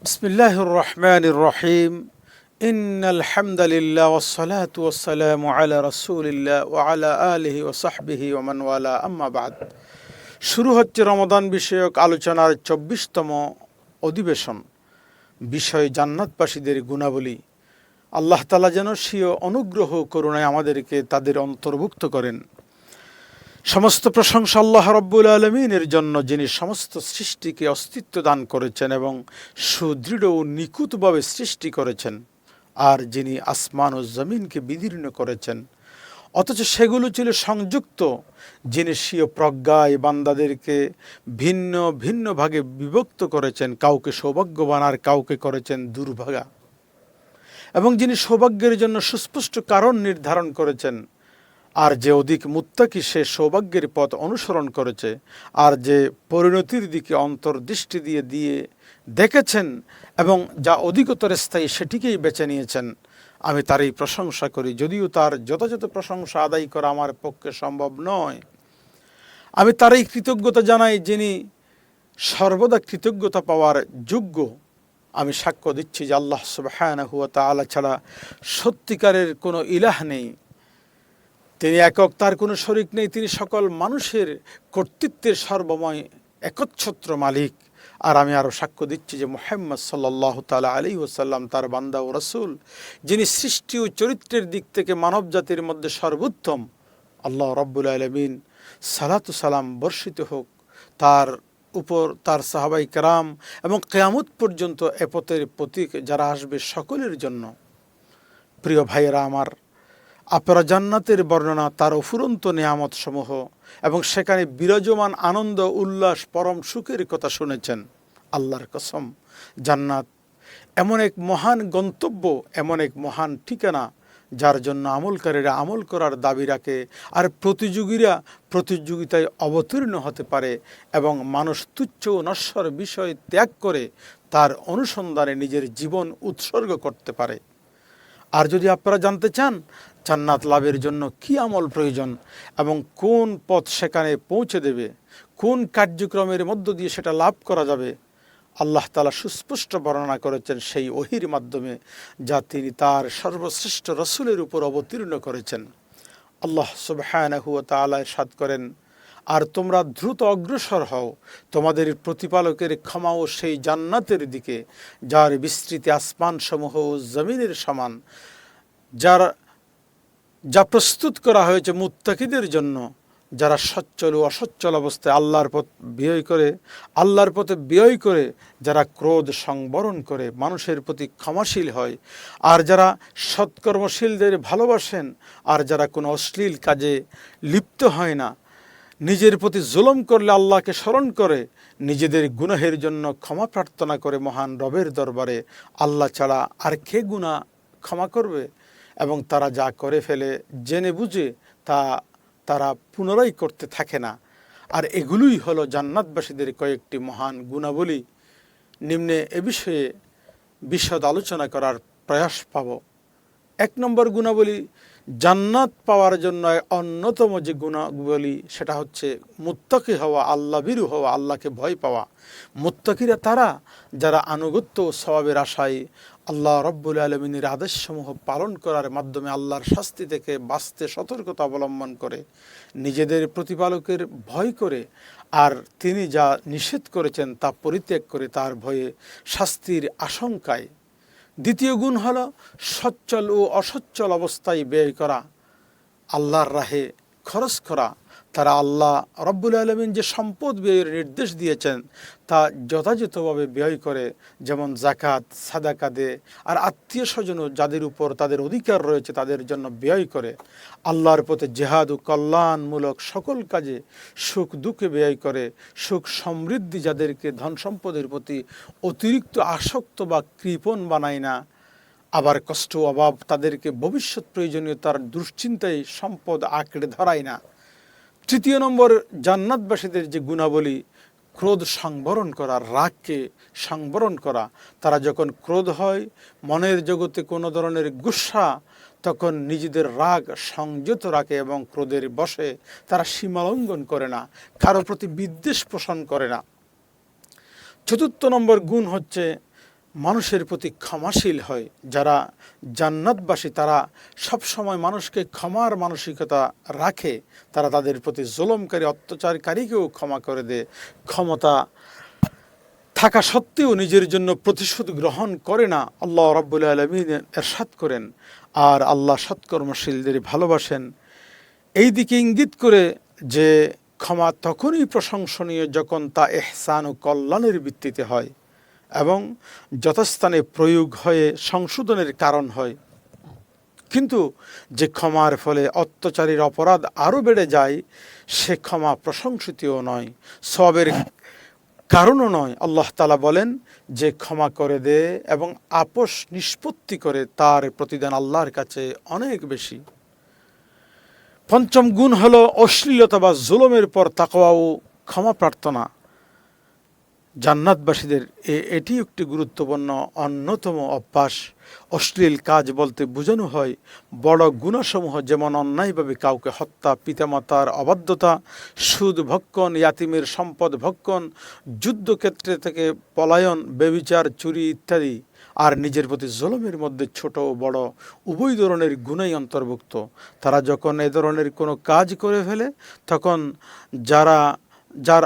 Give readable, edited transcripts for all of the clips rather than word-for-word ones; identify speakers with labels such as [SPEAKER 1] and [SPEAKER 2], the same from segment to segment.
[SPEAKER 1] বিসমিল্লাহির রহমানির রহিম। ইন্নাল হামদালিল্লাহ ওয়াসসালাতু ওয়াসসালামু আলা রাসূলিল্লাহ ওয়া আলা আলিহি ওয়া সাহবিহি ওয়া মান ওয়ালা, আম্মা বাদ। শুরু হচ্ছে রমাদান বিষয়ক আলোচনার ২৪তম অধিবেশন। বিষয় জান্নাতবাসীদের গুণাবলী। আল্লাহ তাআলা যেন স্বীয় অনুগ্রহ করুণায় আমাদেরকে তাদের অন্তর্ভুক্ত করেন। সমস্ত প্রশংসা আল্লাহ রাব্বুল আলামিনের জন্য, যিনি সমস্ত সৃষ্টিকে অস্তিত্ব দান করেছেন এবং সুদৃঢ় ও নিখুঁতভাবে সৃষ্টি করেছেন, আর যিনি আসমান ও জমিনকে বিদীর্ণ করেছেন অথচ সেগুলো ছিল সংযুক্ত, যিনি স্বীয় প্রজ্ঞায় বান্দাদেরকে ভিন্ন ভিন্ন ভাগে বিভক্ত করেছেন, কাউকে সৌভাগ্যবান আর কাউকে করেছেন দুর্ভাগা, এবং যিনি সৌভাগ্যের জন্য সুস্পষ্ট কারণ নির্ধারণ করেছেন। আর যে অধিক মুত্তাকি সে সৌভাগ্যের পথ অনুসরণ করেছে, আর যে পরিণতির দিকে অন্তর্দৃষ্টি দিয়ে দেখেছেন এবং যা অধিকতর স্থায়ী সেটিকেই বেছে নিয়েছেন, আমি তারই প্রশংসা করি, যদিও তার যথাযথ প্রশংসা আদায় করা আমার পক্ষে সম্ভব নয়। আমি তারই কৃতজ্ঞতা জানাই, যিনি সর্বদা কৃতজ্ঞতা পাওয়ার যোগ্য। আমি সাক্ষ্য দিচ্ছি যে আল্লাহ সুবহানাহু ওয়া তাআলা ছাড়া সত্যিকারের কোনো ইলাহ নেই। তিনি একক, তার কোনো শরিক নেই। তিনি সকল মানুষের কর্তৃত্বের সর্বময় একচ্ছত্র মালিক। আর আমি আরও সাক্ষ্য দিচ্ছি যে মুহাম্মদ সাল্লাল্লাহু তাআলা আলাইহি ওয়াসাল্লাম তার বান্দা ও রাসূল, যিনি সৃষ্টি ও চরিত্রের দিক থেকে মানব জাতির মধ্যে সর্বোত্তম। আল্লাহ রাব্বুল আলামিন সালাতু সালাম বর্ষিত হোক তার উপর, তার সাহাবাই কেরাম এবং কিয়ামত পর্যন্ত এ পথের প্রতীক যারা আসবে সকলের জন্য। প্রিয় ভাইয়েরা আমার, আপনারা জান্নাতের বর্ণনা, তার অফুরন্ত নেয়ামত সমূহ এবং সেখানে বিরাজমান আনন্দ উল্লাস পরম সুখের কথা শুনেছেন। আল্লাহর কসম, জান্নাত এমন এক মহান গন্তব্য, এমন এক মহান ঠিকানা, যার জন্য আমলকারীরা আমল করার দাবি রাখে, আর প্রতিযোগীরা প্রতিযোগিতায় অবতীর্ণ হতে পারে এবং মানুষ তুচ্ছ ও নশ্বর বিষয় ত্যাগ করে তার অনুসন্ধানে নিজের জীবন উৎসর্গ করতে পারে। আর যদি আপনারা জানতে চান জান্নাত লাভের জন্য কী আমল প্রয়োজন এবং কোন পথ সেখানে পৌঁছে দেবে, কোন কার্যক্রমের মধ্য দিয়ে সেটা লাভ করা যাবে, আল্লাহ তাআলা সুস্পষ্ট বর্ণনা করেছেন সেই ওহীর মাধ্যমে, যা তিনি তার সর্বশ্রেষ্ঠ রসুলের উপর অবতীর্ণ করেছেন। আল্লাহ সুবহানাহু ওয়া তাআলা ইরশাদ করেন, আর তোমরা দ্রুত অগ্রসর হও তোমাদের প্রতিপালকের ক্ষমা ও সেই জান্নাতের দিকে, যার বিস্তৃতি আসমানসমূহ ও জমিনের সমান, যা প্রস্তুত করা হয়েছে মুত্তাকিদের জন্য, যারা সচ্ছল ও অসচ্ছল অবস্থায় আল্লাহর পথে ব্যয় করে, যারা ক্রোধ সংবরণ করে, মানুষের প্রতি ক্ষমাশীল হয়, আর যারা সৎকর্মশীলদের ভালোবাসেন, আর যারা কোনো অশ্লীল কাজে লিপ্ত হয় না, নিজের প্রতি জুলুম করলে আল্লাহকে স্মরণ করে, নিজেদের গুনাহের জন্য ক্ষমা প্রার্থনা করে মহান রবের দরবারে, আল্লাহ ছাড়া আর কে গুনাহ ক্ষমা করবে, এবং তারা যা করে ফেলে জেনে বুঝে তারা পুনরায় করতে থাকে না। আর এগুলোই হলো জান্নাতবাসীদের কয়েকটি মহান গুণাবলী। নিম্নে এ বিষয়ে বিশদ আলোচনা করার প্রয়াস পাব। ১ নম্বর গুণাবলী, জান্নাত পাওয়ার জন্য অন্যতম যে গুণাবলী সেটা হচ্ছে মুত্তাকি হওয়া, আল্লাহ ভীরু হওয়া, আল্লাহকে ভয় পাওয়া। মুত্তাকিরা তারা যারা আনুগত্য ও সওয়াবের আশায় আল্লাহ রাব্বুল আলামিনের আদেশসমূহ পালন করার মাধ্যমে আল্লাহর শাস্তি থেকে বাঁচতে সতর্কতা অবলম্বন করে, নিজেদের প্রতিপালকের ভয় করে, আর তিনি যা নিষেধ করেছেন তা পরিত্যাগ করে তার ভয়ে শাস্তির আশঙ্কায়। দ্বিতীয় গুণ হলো সচ্ছল ও অসচ্ছল অবস্থায় ব্যয় করা, আল্লাহর রাহে খরচ করা। তারা আল্লাহ রাব্বুল আলামিন যে সম্পদ ব্যয়ের নির্দেশ দিয়েছেন তা যথাযথভাবে ব্যয় করে, যেমন যাকাত, সাদাকা দেয়, আর আত্মীয় স্বজন যাদের উপর তাদের অধিকার রয়েছে তাদের জন্য ব্যয় করে, আল্লাহর পথে জেহাদ ও কল্যাণমূলক সকল কাজে সুখ দুঃখে ব্যয় করে, সুখ সমৃদ্ধি যাদেরকে ধন সম্পদের প্রতি অতিরিক্ত আসক্ত বা কৃপণ বানায় না, আবার কষ্ট অভাব তাদেরকে ভবিষ্যৎ প্রয়োজনীয়তার দুশ্চিন্তায় সম্পদ আঁকড়ে ধরায় না। তৃতীয় নম্বর জান্নাতবাসীদের যে গুণাবলী, ক্রোধ সংবরণ করা, রাগকে সংবরণ করা। তারা যখন ক্রোধ হয়, মনের জগতে কোনো ধরনের গুসা, তখন নিজেদের রাগ সংযত রাখে এবং ক্রোধের বশে তারা সীমালঙ্ঘন করে না, কারো প্রতি বিদ্বেষ পোষণ করে না। চতুর্থ নম্বর গুণ হচ্ছে মানুষের প্রতি ক্ষমাশীল হয়। যারা জান্নাতবাসী তারা সবসময় মানুষকে ক্ষমার মানসিকতা রাখে, তারা তাদের প্রতি জুলুমকারী অত্যাচারকারীকেও ক্ষমা করে দেয়। ক্ষমতা থাকা সত্ত্বেও নিজের জন্য প্রতিশোধ গ্রহণ করে না। আল্লাহ রাব্বুল আলামিন ইরশাদ করেন, আর আল্লাহ সৎকর্মশীলদের ভালোবাসেন। এই দিকে ইঙ্গিত করে যে ক্ষমা তখনই প্রশংসনীয় যখন তা ইহসান ও কল্যাণের ভিত্তিতে হয় এবং যথাস্থানে প্রয়োগ হয়ে সংশোধনের কারণ হয়। কিন্তু যে ক্ষমার ফলে অত্যাচারীর অপরাধ আরও বেড়ে যায়, সে ক্ষমা প্রশংসিতও নয়, সওয়াবের কারণও নয়। আল্লাহ তাআলা বলেন যে ক্ষমা করে দেয় এবং আপোষ নিষ্পত্তি করে, তার প্রতিদান আল্লাহর কাছে অনেক বেশি। পঞ্চম গুণ হলো অশ্লীলতা বা জুলুমের পর তাকওয়া ও ক্ষমা প্রার্থনা। জান্নাতবাসীদের এটি একটি গুরুত্বপূর্ণ অন্যতম অভ্যাস। অশ্লীল কাজ বলতে বোঝানো হয় বড় গুনাহসমূহ, যেমন অন্যায়ভাবে কাউকে হত্যা, পিতামাতার অবাধ্যতা, সুদ ভক্ষণ, ইয়াতিমের সম্পদ ভক্ষণ, যুদ্ধক্ষেত্রে থেকে পলায়ন, ব্যভিচার, চুরি ইত্যাদি। আর নিজের প্রতি জুলুমের মধ্যে ছোট ও বড় উভয় ধরনের গুনাহই অন্তর্ভুক্ত। তারা যখন এ ধরনের কোনো কাজ করে ফেলে, তখন যার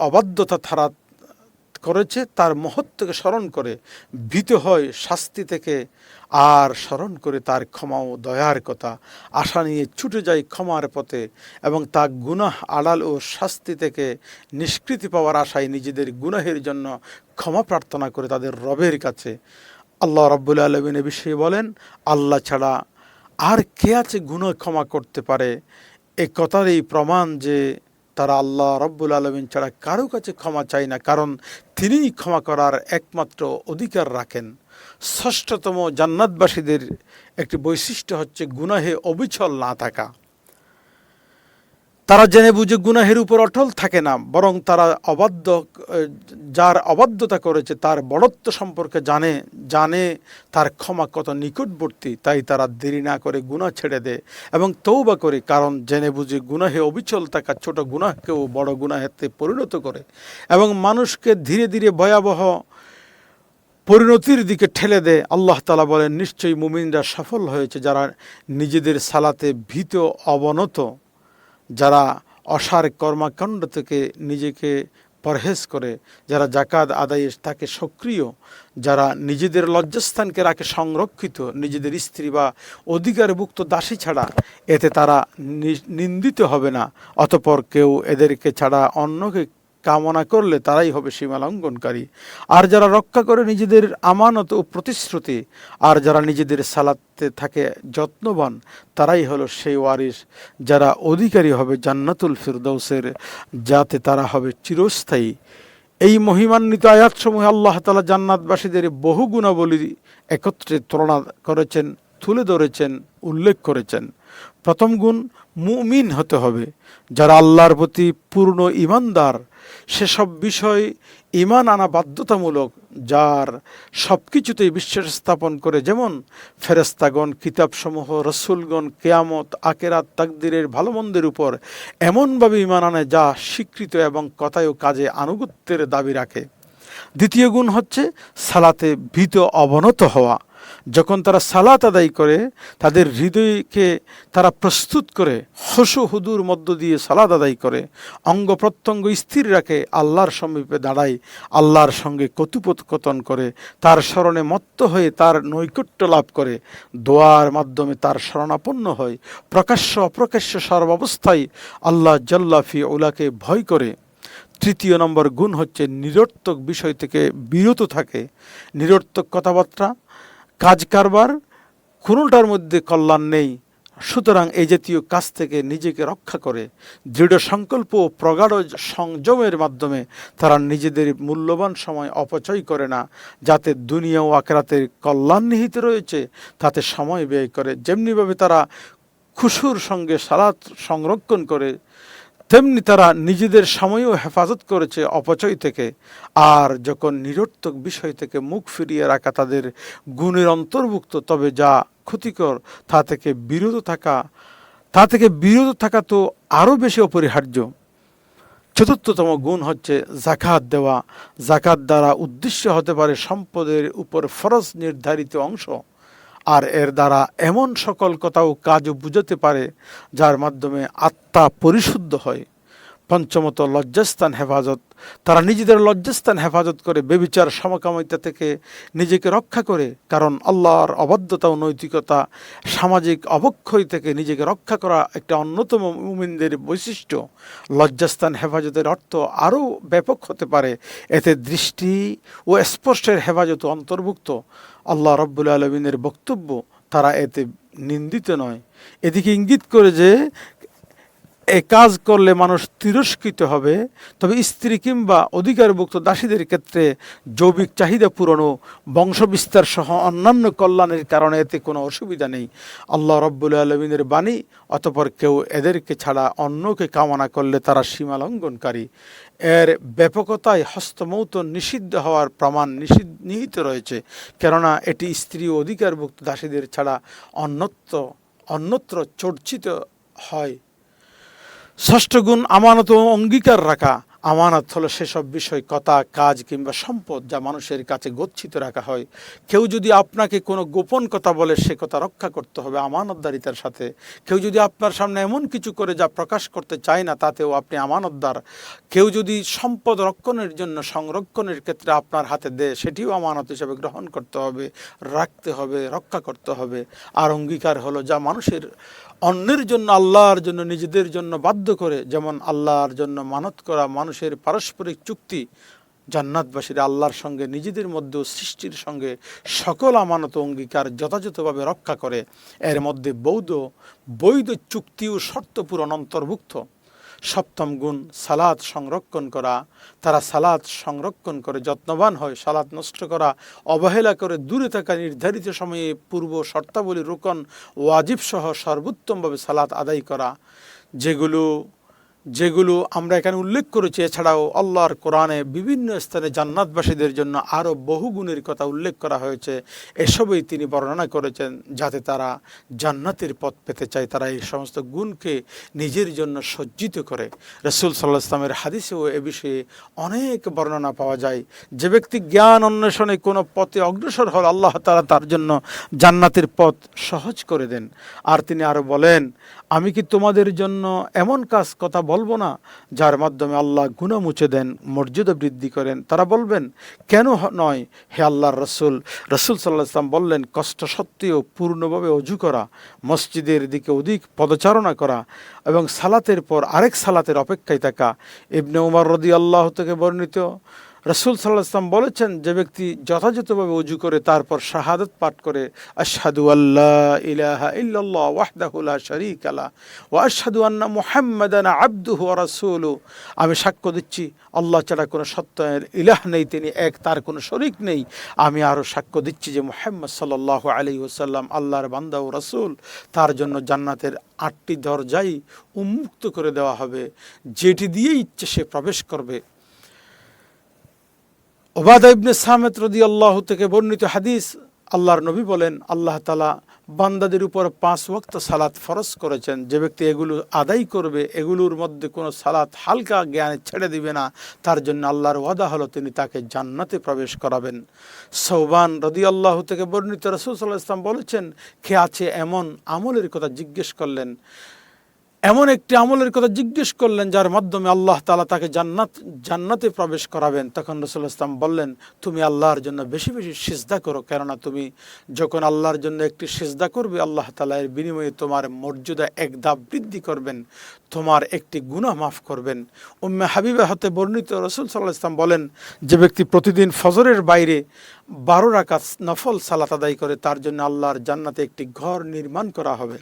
[SPEAKER 1] অবাধ্যতা তারা করেছে তার মহত্বকে স্মরণ করে ভীত হয় শাস্তি থেকে, আর স্মরণ করে তার ক্ষমা ও দয়ার কথা আশা নিয়ে ছুটে যায় ক্ষমার পথে, এবং তা গুনাহ আড়াল ও শাস্তি থেকে নিষ্কৃতি পাওয়ার আশায় নিজেদের গুনাহের জন্য ক্ষমা প্রার্থনা করে তাদের রবের কাছে। আল্লাহ রাব্বুল আলামিন এ বিষয়ে বলেন, আল্লাহ ছাড়া আর কে আছে গুনাহ ক্ষমা করতে পারে? এই কথার এই প্রমাণ যে তারা আল্লাহ রাব্বুল আলামিন ছাড়া কারো কাছে ক্ষমা চায় না, কারণ তিনিই ক্ষমা করার একমাত্র অধিকার রাখেন। ষষ্ঠতম জান্নাতবাসীদের একটি বৈশিষ্ট্য হচ্ছে গুনাহে অবিচল না থাকা। তারা জেনে বুঝে গুনাহের উপর অটল থাকে না, বরং তারা যার অবাধ্যতা করেছে তার বড়ত্ব সম্পর্কে জানে তার ক্ষমা কত নিকটবর্তী, তাই তারা দেরি না করে গুনাহ ছেড়ে দেয় এবং তওবা করে, কারণ জেনে বুঝে গুনাহে অবিচল থাকা ছোট গুনাহকেও বড় গুনাহেতে পরিণত করে এবং মানুষকে ধীরে ধীরে ভয়াবহ পরিণতির দিকে ঠেলে দেয়। আল্লাহ তাআলা বলেন, নিশ্চয়ই মুমিনরা সফল হয়েছে যারা নিজেদের সালাতে ভীত অবনত, যারা অসার কর্মকাণ্ড থেকে নিজেকে পরহেজ করে, যারা যাকাত আদায়ে থাকে সক্রিয়, যারা নিজেদের লজ্জাস্থানকে রাখে সংরক্ষিত, নিজেদের স্ত্রী বা অধিকারভুক্ত দাসী ছাড়া, এতে তারা নিন্দিত হবে না। অতঃপর কেউ এদেরকে ছাড়া অন্যকে কামনা করলে তারাই হবে সীমা লঙ্ঘনকারী। আর যারা রক্ষা করে নিজেদের আমানত ও প্রতিশ্রুতি, আর যারা নিজেদের সালাতে থাকে যত্নবান, তারাই হলো সেই ওয়ারিস যারা অধিকারী হবে জান্নাতুল ফিরদৌসের, যাতে তারা হবে চিরস্থায়ী। এই মহিমান্বিত আয়াতসমূহে আল্লাহ তাআলা জান্নাতবাসীদের বহু গুণাবলী একত্রে তুলনা করেছেন, তুলে ধরেছেন, উল্লেখ করেছেন। প্রথম গুণ, মুমিন হতে হবে। যারা আল্লাহর প্রতি পূর্ণ ঈমানদার, সেসব বিষয় ঈমান আনা বাধ্যতামূলক, যার সব কিছুতেই বিশ্বাস স্থাপন করে, যেমন ফেরেশতাগণ, কিতাবসমূহ, রসুলগণ, কিয়ামত, আখিরাত, তাকদীরের ভালো মন্দের উপর এমনভাবে ঈমান আনে যা স্বীকৃত এবং কথায় ও কাজে আনুগত্যের দাবি রাখে। দ্বিতীয় গুণ হচ্ছে সালাতে ভীত অবনত হওয়া। যখন তারা সালাত আদায় করে, তাদের হৃদয়কে তারা প্রস্তুত করে খুশু হুদুর মধ্য দিয়ে সালাত আদায় করে, অঙ্গ প্রত্যঙ্গ স্থির রাখে, আল্লাহর সমীপে দাঁড়ায়, আল্লাহর সঙ্গে কথোপকথন করে, তার স্মরণে মত্ত হয়ে তার নৈকট্য লাভ করে, দোয়ার মাধ্যমে তার শরণাপন্ন হয়, প্রকাশ্য অপ্রকাশ্য সর্বাবস্থায় আল্লাহ জাল্লা ফি উলাকে ভয় করে। তৃতীয় নম্বর গুণ হচ্ছে নিরর্থক বিষয় থেকে বিরত থাকে। নিরর্থক কথাবার্তা, কাজ কারবার, কোনোটার মধ্যে কল্যাণ নেই। সুতরাং এই জাতীয় কাজ থেকে নিজেকে রক্ষা করে দৃঢ় সংকল্প ও প্রগাঢ় সংযমের মাধ্যমে তারা নিজেদের মূল্যবান সময় অপচয় করে না, যাতে দুনিয়া ও আখিরাতের কল্যাণ নিহিত রয়েছে তাতে সময় ব্যয় করে। যেমনিভাবে তারা খুশুর সঙ্গে সালাত সংরক্ষণ করে, তেমনি তারা নিজেদের সময়ও হেফাজত করেছে অপচয় থেকে। আর যখন নিরর্থক বিষয় থেকে মুখ ফিরিয়ে রাখা তাদের গুণের অন্তর্ভুক্ত, তবে যা ক্ষতিকর তা থেকে বিরত থাকা তো আরও বেশি অপরিহার্য। চতুর্থতম গুণ হচ্ছে জাকাত দেওয়া। জাকাত দ্বারা উদ্দেশ্য হতে পারে সম্পদের উপর ফরজ নির্ধারিত অংশ, আর এর দ্বারা এমন সকল কথাও কাজও বুঝাতে পারে যার মাধ্যমে আত্মা পরিশুদ্ধ হয়। পঞ্চমত লজ্জাস্থান হেফাজত। তারা নিজেদের লজ্জাস্থান হেফাজত করে ব্যভিচার সমকামিতা থেকে নিজেকে রক্ষা করে, কারণ আল্লাহর অবাধ্যতা ও নৈতিকতা সামাজিক অবক্ষয় থেকে নিজেকে রক্ষা করা একটা অন্যতম মুমিনদের বৈশিষ্ট্য। লজ্জাস্থান হেফাজতের অর্থ আরও ব্যাপক হতে পারে, এতে দৃষ্টি ও স্পর্শের হেফাজত অন্তর্ভুক্ত। আল্লাহ রাব্বুল আলামিনের বক্তব্য তারা এতে নিন্দিত নয়। এদিকে ইঙ্গিত করে যে এ কাজ করলে মানুষ তিরস্কৃত হবে, তবে স্ত্রী কিংবা অধিকারভুক্ত দাসীদের ক্ষেত্রে জৈবিক চাহিদা পূরণ ও বংশবিস্তার সহ অন্যান্য কল্যাণের কারণে এতে কোনো অসুবিধা নেই। আল্লাহ রাব্বুল আলামিনের বাণী, অতঃপর কেউ এদেরকে ছাড়া অন্যকে কামনা করলে তারা সীমালঙ্ঘনকারী। এর ব্যাপকতায় হস্তমৌত নিষিদ্ধ হওয়ার প্রমাণ নিহিত রয়েছে, কেননা এটি স্ত্রী ও অধিকারভুক্ত দাসীদের ছাড়া অন্যত্র চর্চিত হয়। ষষ্ঠ গুণ আমানত ও অঙ্গীকার রাখা। আমানত হলো সেসব বিষয়, কথা, কাজ কিংবা সম্পদ যা মানুষের কাছে গচ্ছিত রাখা হয়। কেউ যদি আপনাকে কোনো গোপন কথা বলে, সে কথা রক্ষা করতে হবে আমানতদারিতার সাথে। কেউ যদি আপনার সামনে এমন কিছু করে যা প্রকাশ করতে চায় না, তাতেও আপনি আমানতদার। কেউ যদি সম্পদ রক্ষণের জন্য সংরক্ষণের ক্ষেত্রে আপনার হাতে দেয়, সেটিও আমানত হিসেবে গ্রহণ করতে হবে, রাখতে হবে, রক্ষা করতে হবে। আর অঙ্গীকার হলো যা মানুষের অন্যের জন্য, আল্লাহর জন্য, নিজেদের জন্য বাধ্য করে, যেমন আল্লাহর জন্য মানত করা, মানুষের পারস্পরিক চুক্তি। জান্নাতবাসীরা আল্লাহর সঙ্গে, নিজেদের মধ্যে, সৃষ্টির সঙ্গে সকল আমানত অঙ্গীকার যথাযথভাবে রক্ষা করে। এর মধ্যে বৈধ চুক্তি ও শর্ত পূরণ অন্তর্ভুক্ত। সপ্তম গুণ সালাত সংরক্ষণ করা। তারা সালাত সংরক্ষণ করে যত্নবান হয়। সালাত নষ্ট করা, অবহেলা করে দূরে থাকা, নির্ধারিত সময়ে পূর্ব শর্তাবলী, রুকন, ওয়াজিব সহ সর্বোত্তমভাবে সালাত আদায় করা, যেগুলো আমরা এখানে উল্লেখ করেছি। এছাড়াও আল্লাহর কোরআনে বিভিন্ন স্থানে জান্নাতবাসীদের জন্য আরও বহু গুণের কথা উল্লেখ করা হয়েছে। এসবই তিনি বর্ণনা করেছেন, যাতে তারা জান্নাতের পথ পেতে চায়, তারা এই সমস্ত গুণকে নিজের জন্য সজ্জিত করে। রাসূল সাল্লাল্লাহু আলাইহি ওয়াসাল্লামের হাদিসেও এ বিষয়ে অনেক বর্ণনা পাওয়া যায়। যে ব্যক্তি জ্ঞান অন্বেষণে কোনো পথে অগ্রসর হল, আল্লাহ তাআলা তার জন্য জান্নাতের পথ সহজ করে দেন। আর তিনি আরও বলেন, আমি কি তোমাদের জন্য এমন কথা বলবো না যার মাধ্যমে আল্লাহ গুনাহ মুছে দেন, মর্যাদা বৃদ্ধি করেন? তারা বলবেন, কেন নয় হে আল্লাহর রাসূল? রাসূল সাল্লাল্লাহু আলাইহি ওয়াসাল্লাম বললেন, কষ্ট সত্ত্বেও পূর্ণভাবে ওযু করা, মসজিদের দিকে অধিক পদচারণা করা এবং সালাতের পর আরেক সালাতের অপেক্ষায় থাকা। ইবনে উমর রাদিয়াল্লাহু থেকে বর্ণিত, রাসূল সাল্লাল্লাহু আলাইহি ওয়াসাল্লাম বলেছেন, যে ব্যক্তি যথাযথভাবে ওযু করে তারপর শাহাদাত পাঠ করে, আশহাদু আল্লা ইলাহা ইল্লাল্লাহ ওয়াহদাহু লা শারীকা লাহু ওয়া আশহাদু আন্না মুহাম্মাদান আবদুহু ওয়া রাসূলুহু, আমি সাক্ষ্য দিচ্ছি আল্লাহ ছাড়া কোনো সত্য ইলাহ নেই, তিনি এক, তার কোনো শরীক নেই। আমি আরও সাক্ষ্য দিচ্ছি যে মুহাম্মদ সাল্লাল্লাহু আলাইহি ওয়াসাল্লাম আল্লাহর বান্দা ও রাসূল। তার জন্য জান্নাতের 8টি দরজাই উন্মুক্ত করে দেওয়া হবে, যেটি দিয়ে ইচ্ছে সে প্রবেশ করবে। উবাদা ইবনে সামিত রাদিয়াল্লাহু থেকে বর্ণিত হাদিস, আল্লাহর নবী বলেন, আল্লাহ তাআলা বান্দাদের উপর 5 ওয়াক্ত সালাত ফরজ করেছেন। যে ব্যক্তি এগুলো আদায় করবে, এগুলোর মধ্যে কোনো সালাত হালকা জ্ঞানে ছেড়ে দিবে না, তার জন্য আল্লাহর ওয়াদা হলো তিনি তাকে জান্নাতে প্রবেশ করাবেন। সৌবান রাদিয়াল্লাহু থেকে বর্ণিত, রাসূল সাল্লাল্লাহু আলাইহি ওয়াসাল্লাম বলেছেন, কে আছে এমন আমলের কথা জিজ্ঞেস করলেন, এমন একটি আমলের কথা জিজ্ঞেস করলেন যার মাধ্যমে আল্লাহ তাআলা তাকে জান্নাতে প্রবেশ করাবেন। তখন রাসূলুল্লাহ সাল্লাল্লাহু আলাইহি ওয়াসাল্লাম বললেন, তুমি আল্লাহর জন্য বেশি বেশি সিজদা করো, কেননা তুমি যখন আল্লাহর জন্য একটি সিজদা করবে, আল্লাহ তাআলা এর বিনিময়ে তোমার মর্যাদা এক ধাপ বৃদ্ধি করবেন, তোমার একটি গুনাহ মাফ করবেন। উম্মে হাবিবা হতে বর্ণিত, রাসূল সাল্লাল্লাহু আলাইহি ওয়াসাল্লাম বলেন, যে ব্যক্তি প্রতিদিন ফজরের বাইরে 12 রাকাত নফল সালাত আদায় করে, তার জন্য আল্লাহর জান্নাতে একটি ঘর নির্মাণ করা হবে।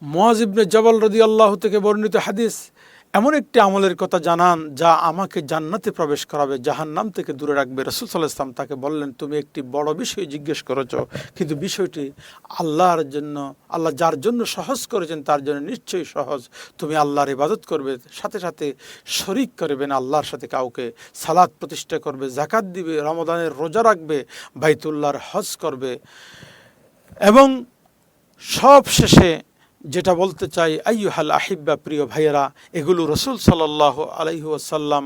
[SPEAKER 1] মুআয ইবনে জাবাল রাদিয়াল্লাহু থেকে বর্ণিত হাদিস, এমন একটি আমলের কথা জানান যা আমাকে জান্নাতে প্রবেশ করাবে, জাহান্নাম থেকে দূরে রাখবে। রাসূল সাল্লাল্লাহু আলাইহি ওয়াসাল্লাম তাকে বললেন, তুমি একটি বড় বিষয় জিজ্ঞেস করেছ, কিন্তু বিষয়টি আল্লাহর জন্য, আল্লাহ যার জন্য সহজ করেছেন তার জন্য নিশ্চয়ই সহজ। তুমি আল্লাহর ইবাদত করবে, সাথে সাথে শরীক করবে না আল্লাহর সাথে কাউকে, সালাত প্রতিষ্ঠা করবে, যাকাত দিবে, রমাদানের রোজা রাখবে, বাইতুল্লাহর হজ করবে, এবং সব শেষে যেটা বলতে চাই, আইয়ুহাল আহিব্বা, প্রিয় ভাইয়েরা, এগুলো রসুল সাল্লাল্লাহু আলাইহি ওয়াসাল্লাম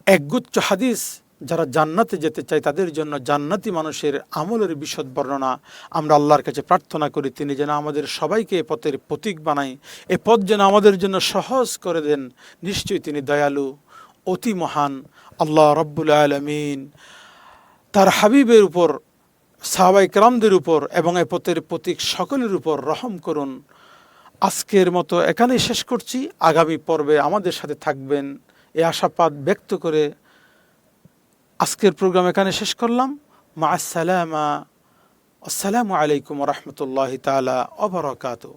[SPEAKER 1] একগুচ্ছ হাদিস। যারা জান্নাতে যেতে চায় তাদের জন্য জান্নাতি মানুষের আমলের বিশদ বর্ণনা। আমরা আল্লাহর কাছে প্রার্থনা করি তিনি যেন আমাদের সবাইকে এ পথের প্রতীক বানায়, এ পথ যেন আমাদের জন্য সহজ করে দেন। নিশ্চয়ই তিনি দয়ালু, অতি মহান। আল্লাহ রব্বুল আলামিন তার হাবিবের উপর, সাহাবায়ে কেরামদের উপর এবং এ পথের প্রতীক সকলের উপর রহম করুন। আজকের মতো এখানেই শেষ করছি। আগামী পর্বে আমাদের সাথে থাকবেন এ আশাবাদ ব্যক্ত করে আজকের প্রোগ্রাম এখানে শেষ করলাম। মা আসসালামা, আসসালামু আলাইকুম ওয়া রাহমাতুল্লাহি তাআলা ওয়া বারাকাতুহু।